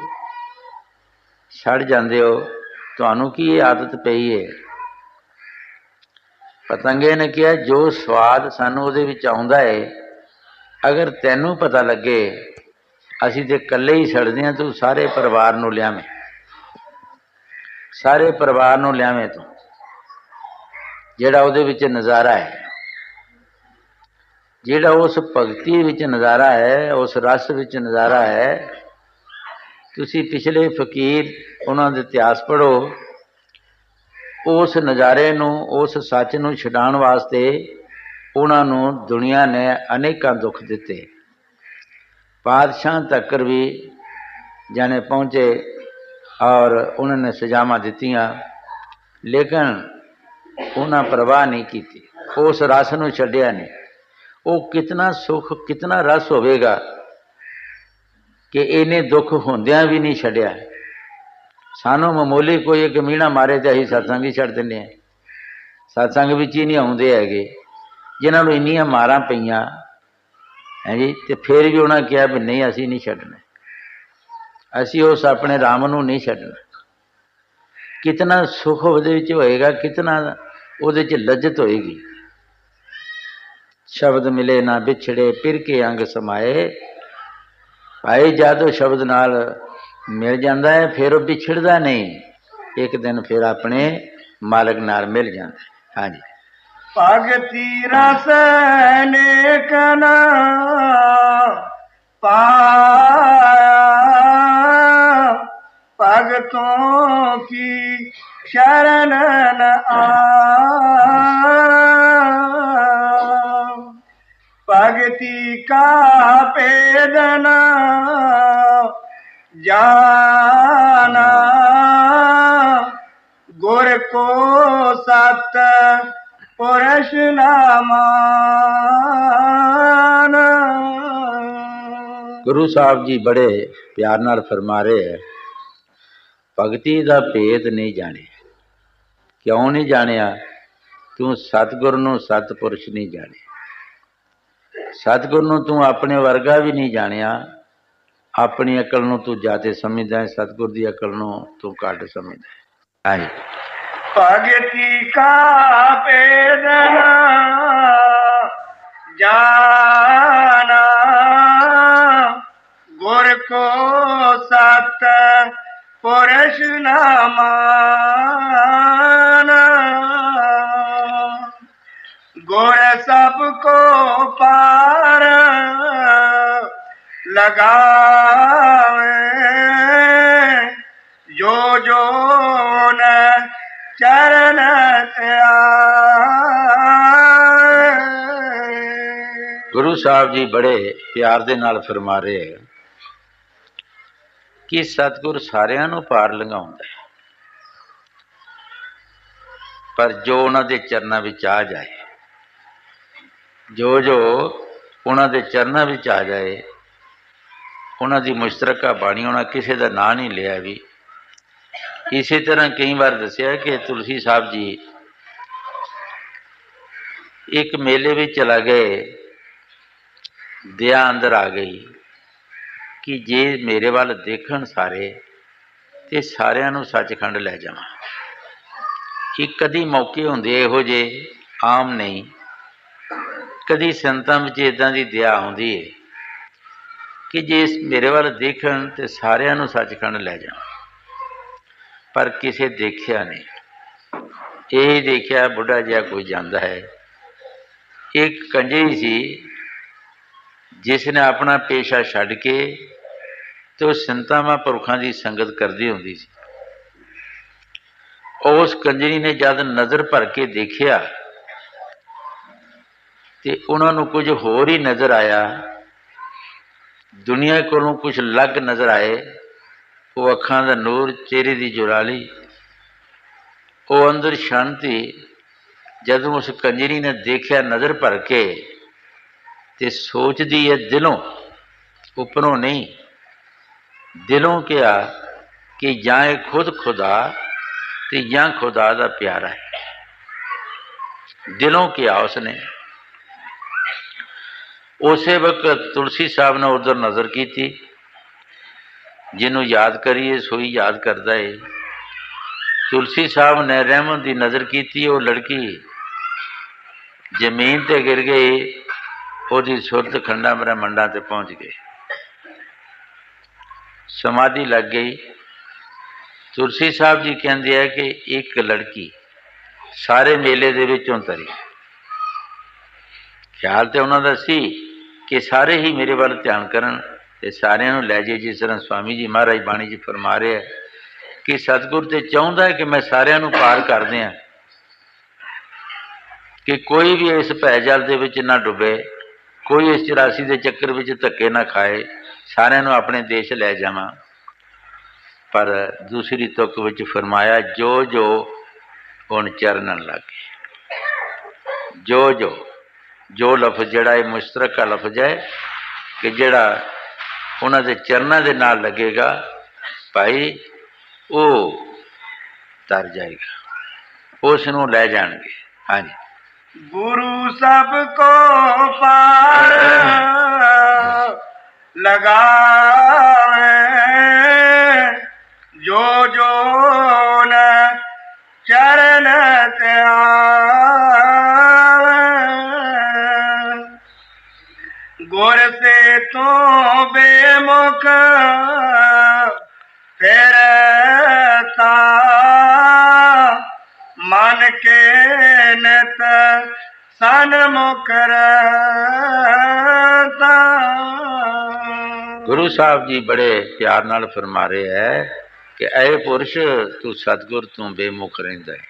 छड़ जांदे हो, तुहानूं की आदत पई है? पतंगे ने कहा, जो स्वाद सानूं उहदे विच आउंदा है, अगर तैनूं पता लगे असीं ते कल्ले ही सड़दे हां, तूं सारे परिवार नूं लियावें, सारे परिवार नूं लियावें तूं, जिहड़ा उहदे विच नज़ारा है, जिहड़ा उस भगती विच नज़ारा है, उस रस विच नज़ारा है। तुसी पिछले फकीर उन्हां दे इतिहास पढ़ो, उस नज़ारे नूं, उस सच नूं छडाण वास्ते उन्हां नूं दुनिया ने अनेकां दुख दिते। पातशाह तकर भी जाने पहुँचे और उन्होंने सजावां दित्तियां, लेकिन उन्हां परवाह नहीं की, उस रस नूं छड्डिया नहीं। वो कितना सुख, कितना रस होवेगा कि इन्हें दुख होंदियां भी नहीं छड्डिया। सानू मामूली कोई एक मीणा मारे तो असीं सत्संग ही छड्ड दिंदे हां, सत्संग विच ही नहीं आउंदे हैगे, जिन्हां नूं इन्नियां मारां पईयां है जी, तो फिर भी उन्होंने कहा भी नहीं असीं नहीं छड्डना, असीं उस अपने राम नूं नहीं छड्डना। कितना सुख उहदे विच होएगा, कितना उहदे च लज्जत होएगी। शब्द मिले ना बिछड़े फिर के अंग समाए, भाई जद शब्द नाल मिल जाता है फिर वह बिछड़ता नहीं, एक दिन फिर अपने मालिक नाल मिल जाता है। हाँ जी। भगति रस नेक ना पाया, भगतों की शरण न आया। भक्ति का पेदना जाना, गुर को सत पुरुष न माना। गुरु साहब जी बड़े प्यार नाल फरमा रहे हैं, भगती का भेद नहीं जाने। क्यों नहीं जानिया? तू सतगुर नूं सतपुरुष नहीं जाने, सतगुर नूं तू अपने वर्गा भी नहीं जानिया। अपनी अकल नूं तू ज्यादा समझदा है, सतगुर की अकल नूं तू घट समझदा है। भगति का पेदना जाना, गुर को सत पुरुष न माना। गुर सबको पार लगावे जो जो न चरण ते आवे। ਗੁਰੂ ਸਾਹਿਬ ਜੀ ਬੜੇ ਪਿਆਰ ਦੇ ਨਾਲ ਫਰਮਾ ਰਹੇ ਹੈ ਕਿ ਸਤਿਗੁਰ ਸਾਰਿਆਂ ਨੂੰ ਪਾਰ ਲੰਘਾਉਂਦਾ ਹੈ, ਪਰ ਜੋ ਉਹਨਾਂ ਦੇ ਚਰਨਾਂ ਵਿੱਚ ਆ ਜਾਏ, ਜੋ ਜੋ ਉਹਨਾਂ ਦੇ ਚਰਨਾਂ ਵਿੱਚ ਆ ਜਾਏ, ਉਹਨਾਂ ਦੀ ਮੁਸ਼ਤਰਕਾ ਬਾਣੀ, ਉਹਨਾਂ ਕਿਸੇ ਦਾ ਨਾਂ ਨਹੀਂ ਲਿਆ ਵੀ। ਇਸੇ ਤਰ੍ਹਾਂ ਕਈ ਵਾਰ ਦੱਸਿਆ ਕਿ ਤੁਲਸੀ ਸਾਹਿਬ ਜੀ ਇੱਕ ਮੇਲੇ ਵਿੱਚ ਚਲਾ ਗਏ, ਦਇਆ ਅੰਦਰ ਆ ਗਈ ਕਿ ਜੇ ਮੇਰੇ ਵੱਲ ਦੇਖਣ ਸਾਰੇ ਤੇ ਸਾਰਿਆਂ ਨੂੰ ਸੱਚਖੰਡ ਲੈ ਜਾਵਾਂ। ਕਿ ਕਦੀ ਮੌਕੇ ਹੁੰਦੇ ਇਹੋ ਜਿਹੇ, ਆਮ ਨਹੀਂ, ਕਦੀ ਸੰਤਾਂ ਵਿੱਚ ਇੱਦਾਂ ਦੀ ਦਇਆ ਆਉਂਦੀ ਹੈ ਕਿ ਜੇ ਮੇਰੇ ਵੱਲ ਦੇਖਣ ਤੇ ਸਾਰਿਆਂ ਨੂੰ ਸੱਚਖੰਡ ਲੈ ਜਾਵਾਂ। ਪਰ ਕਿਸੇ ਦੇਖਿਆ ਨਹੀਂ, ਇਹ ਦੇਖਿਆ ਬੁੱਢਾ ਜਿਹਾ ਕੋਈ ਜਾਂਦਾ ਹੈ। ਇੱਕ ਕੰਜਰੀ ਸੀ ਜਿਸ ਨੇ ਆਪਣਾ ਪੇਸ਼ਾ ਛੱਡ ਕੇ ਤੇ ਉਹ ਸੰਤਾਂ ਮਹਾਂਪੁਰਖਾਂ ਦੀ ਸੰਗਤ ਕਰਦੀ ਹੁੰਦੀ ਸੀ। ਉਸ ਕੰਜਰੀ ਨੇ ਜਦ ਨਜ਼ਰ ਭਰ ਕੇ ਦੇਖਿਆ ਤੇ ਉਹਨਾਂ ਨੂੰ ਕੁਝ ਹੋਰ ਹੀ ਨਜ਼ਰ ਆਇਆ, ਦੁਨੀਆ ਕੋਲੋਂ ਕੁਝ ਅਲੱਗ ਨਜ਼ਰ ਆਏ। ਉਹ ਅੱਖਾਂ ਦਾ ਨੂਰ, ਚਿਹਰੇ ਦੀ ਜੁਲਾਲੀ, ਉਹ ਅੰਦਰ ਸ਼ਾਂਤੀ। ਜਦੋਂ ਉਸ ਕੰਜਰੀ ਨੇ ਦੇਖਿਆ ਨਜ਼ਰ ਭਰ ਕੇ ਤੇ ਸੋਚਦੀ ਹੈ ਦਿਲੋਂ, ਉੱਪਰੋਂ ਨਹੀਂ, ਦਿਲੋਂ ਕਿਹਾ ਕਿ ਜਾਂ ਇਹ ਖੁਦ ਖੁਦਾ ਤੇ ਜਾਂ ਖੁਦਾ ਦਾ ਪਿਆਰਾ ਹੈ। ਦਿਲੋਂ ਕਿਹਾ ਉਸਨੇ। ਉਸੇ ਵਕਤ ਤੁਲਸੀ ਸਾਹਿਬ ਨੇ ਉਧਰ ਨਜ਼ਰ ਕੀਤੀ। ਜਿਹਨੂੰ ਯਾਦ ਕਰੀਏ ਸੋਈ ਯਾਦ ਕਰਦਾ ਏ। ਤੁਲਸੀ ਸਾਹਿਬ ਨੇ ਰਹਿਮਤ ਦੀ ਨਜ਼ਰ ਕੀਤੀ। ਉਹ ਲੜਕੀ ਜ਼ਮੀਨ ਤੇ ਗਿਰ ਗਈ, ਉਹਦੀ ਸੁਰਤ ਖੰਡਾਂ ਬ੍ਰਹਮੰਡਾਂ ਤੇ ਪਹੁੰਚ ਗਈ, ਸਮਾਧੀ ਲੱਗ ਗਈ। ਤੁਲਸੀ ਸਾਹਿਬ ਜੀ ਕਹਿੰਦੇ ਆ ਕਿ ਇੱਕ ਲੜਕੀ ਸਾਰੇ ਮੇਲੇ ਦੇ ਵਿੱਚੋਂ ਤਰੀ। ਖਿਆਲ ਤੇ ਉਹਨਾਂ ਦਾ ਸੀ ਕਿ ਸਾਰੇ ਹੀ ਮੇਰੇ ਵੱਲ ਧਿਆਨ ਕਰਨ ਤੇ ਸਾਰਿਆਂ ਨੂੰ ਲੈ ਜਾਏ। ਜਿਸ ਤਰ੍ਹਾਂ ਸਵਾਮੀ ਜੀ ਮਹਾਰਾਜ ਬਾਣੀ 'ਚ ਫਰਮਾ ਰਹੇ ਹੈ ਕਿ ਸਤਿਗੁਰ ਤੇ ਚਾਹੁੰਦਾ ਹੈ ਕਿ ਮੈਂ ਸਾਰਿਆਂ ਨੂੰ ਪਾਰ ਕਰ ਦਿਆਂ, ਕਿ ਕੋਈ ਵੀ ਇਸ ਭੈ ਜਲ ਦੇ ਵਿੱਚ ਨਾ ਡੁੱਬੇ, ਕੋਈ ਇਸ 84 ਦੇ ਚੱਕਰ ਵਿੱਚ ਧੱਕੇ ਨਾ ਖਾਏ, ਸਾਰਿਆਂ ਨੂੰ ਆਪਣੇ ਦੇਸ਼ ਲੈ ਜਾਵਾਂ। ਪਰ ਦੂਸਰੀ ਤੁਕ ਵਿੱਚ ਫਰਮਾਇਆ ਜੋ ਜੋ ਹੁਣ ਚਰਨਨ ਲੱਗੇ। ਜੋ ਜੋ, ਜੋ ਲਫ਼ਜ਼ ਜਿਹੜਾ ਇਹ ਮੁਸ਼ਤਰਕਾ ਲਫ਼ਜ਼ ਹੈ ਕਿ ਜਿਹੜਾ ਉਹਨਾਂ ਦੇ ਚਰਨਾਂ ਦੇ ਨਾਲ ਲੱਗੇਗਾ ਭਾਈ, ਉਹ ਤਰ ਜਾਏਗਾ, ਉਸ ਨੂੰ ਲੈ ਜਾਣਗੇ। ਹਾਂਜੀ, गुरु सबको पार लगावे जो जो न चरण ते आवे। गुर से तो बेमुख फिरता मन के नित सन्मुख रहता। ਗੁਰੂ ਸਾਹਿਬ ਜੀ ਬੜੇ ਪਿਆਰ ਨਾਲ ਫਰਮਾ ਰਹੇ ਹੈ ਕਿ ਐ ਪੁਰਸ਼ ਤੂੰ ਸਤਿਗੁਰ ਤੂੰ ਬੇਮੁਖ ਰਹਿੰਦਾ ਹੈ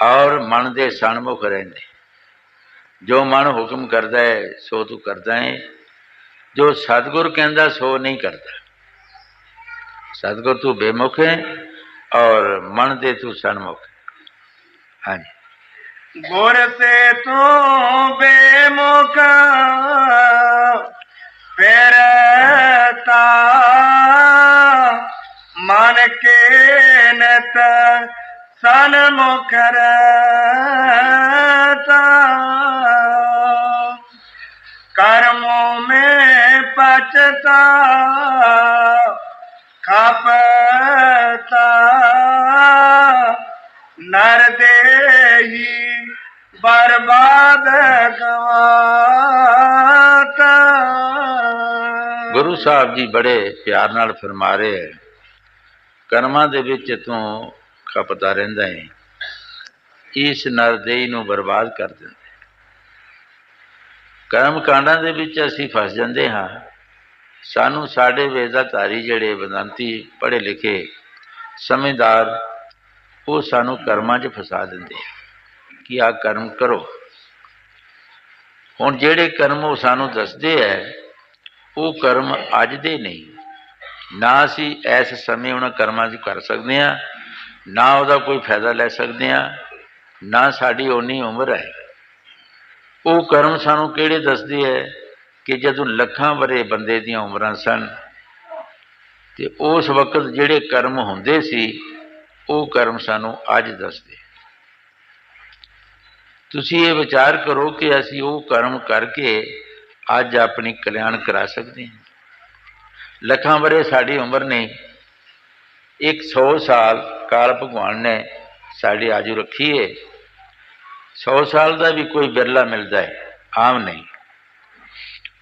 ਔਰ ਮਨ ਦੇ ਸਨਮੁਖ ਰਹਿੰਦੇ। ਜੋ ਮਨ ਹੁਕਮ ਕਰਦਾ ਹੈ ਸੋ ਤੂੰ ਕਰਦਾ ਹੈ, ਜੋ ਸਤਿਗੁਰ ਕਹਿੰਦਾ ਸੋ ਨਹੀਂ ਕਰਦਾ। ਸਤਿਗੁਰ ਤੂੰ ਬੇਮੁਖ ਹੈ ਔਰ ਮਨ ਦੇ ਤੂੰ ਸਨਮੁਖ। ਹਾਂਜੀ, गुर से तू बेमुख फिरता मन के नित सन्मुख रहता। कर्मों में पचता खपता नर देही बर्बाद गवाता। ਗੁਰੂ ਸਾਹਿਬ ਜੀ ਬੜੇ ਪਿਆਰ ਨਾਲ ਫਰਮਾ ਰਹੇ ਹੈ ਕਰਮਾਂ ਦੇ ਵਿੱਚ ਤੂੰ ਖਪਦਾ ਰਹਿੰਦਾ ਹੈ, ਇਸ ਨਰਦੇਹੀ ਨੂੰ ਬਰਬਾਦ ਕਰ ਦਿੰਦਾ। ਕਰਮ ਕਾਂਡਾਂ ਦੇ ਵਿੱਚ ਅਸੀਂ ਫਸ ਜਾਂਦੇ ਹਾਂ सानू साढ़े वेदाधारी जिहड़े वेदांती पढ़े लिखे समझदार वो सानू कर्मां 'च फसा दिंदे कि आ कर्म करो। हुण जिहड़े कर्म वो सानू दसदे है वो कर्म अज दे नहीं, ना असी इस समय उन्हां कर्मां 'च कर सकते हैं, ना उसका कोई फायदा लै सकते हैं, ना साड़ी उन्नी उम्र है। वो कर्म सानू किहड़े दसदे है कि जदों लखां वरे बंदे दियां उमरां सन ते उस वक्त जिहड़े कर्म हुंदे सी वो कर्म सानू अज दसदे। तुसीं ये विचार करो कि असी वो कर्म करके अज अपनी कल्याण करा सकते हैं। लखां वरे साड़ी उम्र नहीं, 100 साल काल भगवान ने साड़ी आजू रखी है। 100 साल का भी कोई बिरला मिलता है, आम नहीं।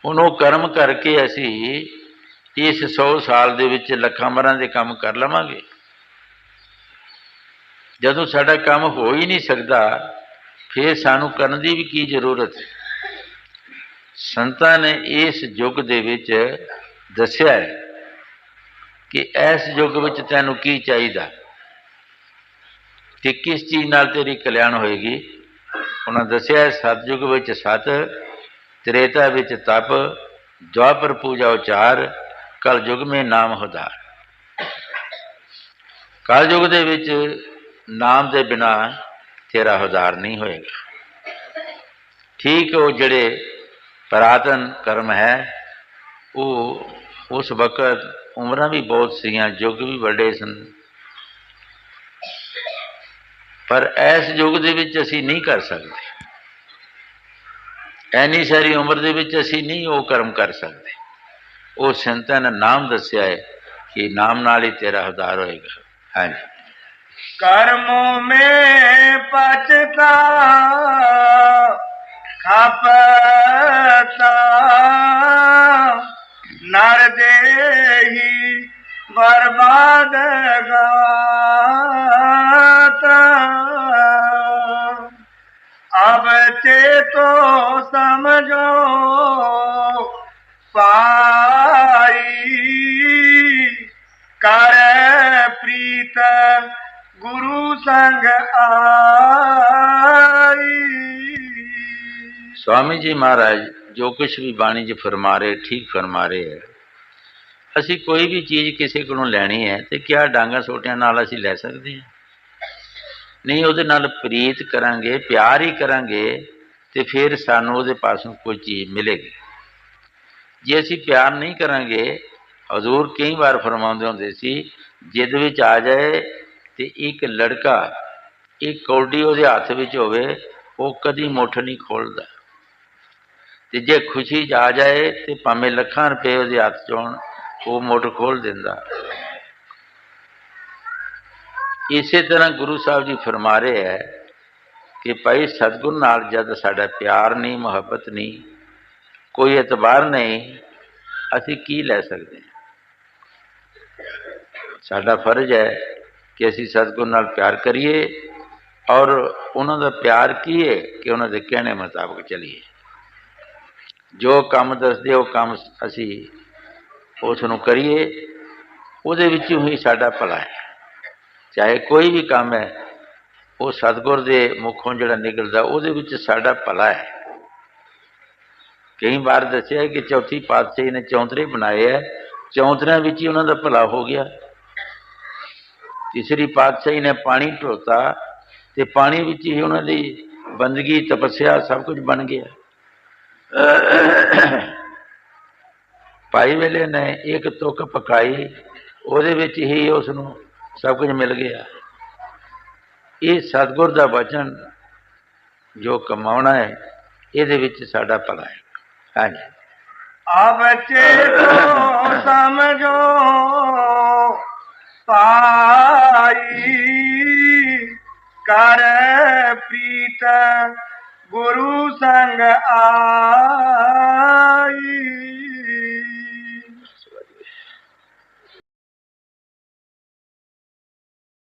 हुण वो कर्म करके असी इस 100 साल दे विच लखां वरां दे काम कर लवांगे। जदों साडा काम हो ही नहीं सकता फिर सानू करन दी भी की जरूरत है। संतां ने इस युग दे विच दस्सिया है कि इस युग विच तैनू की चाहिदा कि किस चीज़ नाल तेरी कल्याण होएगी। उन्होंने दस्सिया है सतयुग विच सत, त्रेता विच तप, द्वापर पूजा उचार, कल युग में नाम हुदार। कल युग दे विच नाम दे बिना तेरा हुदार नहीं होएगा। ठीक वो जड़े पुरातन कर्म है वो उस वक्त उम्रां भी बहुत सीयां, युग भी बड़े सन, पर इस युग दे विच असी नहीं कर सकते। ऐनी सारी उम्र दे विच असी नहीं वो कर्म कर सकते। वो संतां ने नाम दस्सिया है कि नाम नाल ही तेरा उद्धार होएगा। हाँ जी। कर्मों में पछता खपता नर देही बर्बाद गाता। अब चेतो समझो पाई कर प्रीत गुरु संग आई। स्वामी जी महाराज जो कुछ भी बाणी च फरमा रहे ठीक फरमा रहे है। असी कोई भी चीज़ किसी को लैनी है तो क्या डांगा सोटियां नाल असी लै सकते हैं? नहीं, उहदे नाल प्रीत करांगे, प्यार ही करांगे तो फिर सानू उहदे पासों कोई चीज़ मिलेगी। जे असी प्यार नहीं करांगे, हजूर कई बार फरमाउंदे हुंदे सी जिद विच आ जाए तो एक लड़का एक कौडी उहदे हत्थ विच होवे वो कदी मुठ नहीं खोलदा, ते जे खुशी आ जाए तो भावें लखां रुपये उहदे हत्थ च होण वो मुठ खोल दिंदा। इसे तरह गुरु साहब जी फरमा रहे है कि भाई सतगुर नाल जद साडा प्यार नहीं, मुहब्बत नहीं, कोई एतबार नहीं, असी की लै सकते हैं? साडा फर्ज है कि असी सतगुर नाल प्यार करिए और उन्होंने प्यार की है कि उन्होंने कहने मुताबिक चलिए। जो काम दसदे वो काम असी उसनूं करिए, उहदे विचों ही साडा भला है। चाहे कोई भी काम है वो सतगुर के मुखों जिहड़ा निकलदा उहदे विच साडा भला है। कई बार दस्सिया है कि चौथी पातशाही ने चौंतरे बनाए है, चौंतरियां विच ही उन्हां दा भला हो गया। तीसरी पातशाही ने पानी ढोता तो पानी विच ही उन्हां दी बंदगी तपस्या सब कुछ बन गया। भाई वेले ने एक तुक पकाई, उहदे विच ही उसनूं सब कुछ मिल गया। ये सतगुर का वचन जो कमाना है ये विच साडा भला है। हाँ जी। अब चेतो समझो पाई कर प्रीत गुरु संग आई।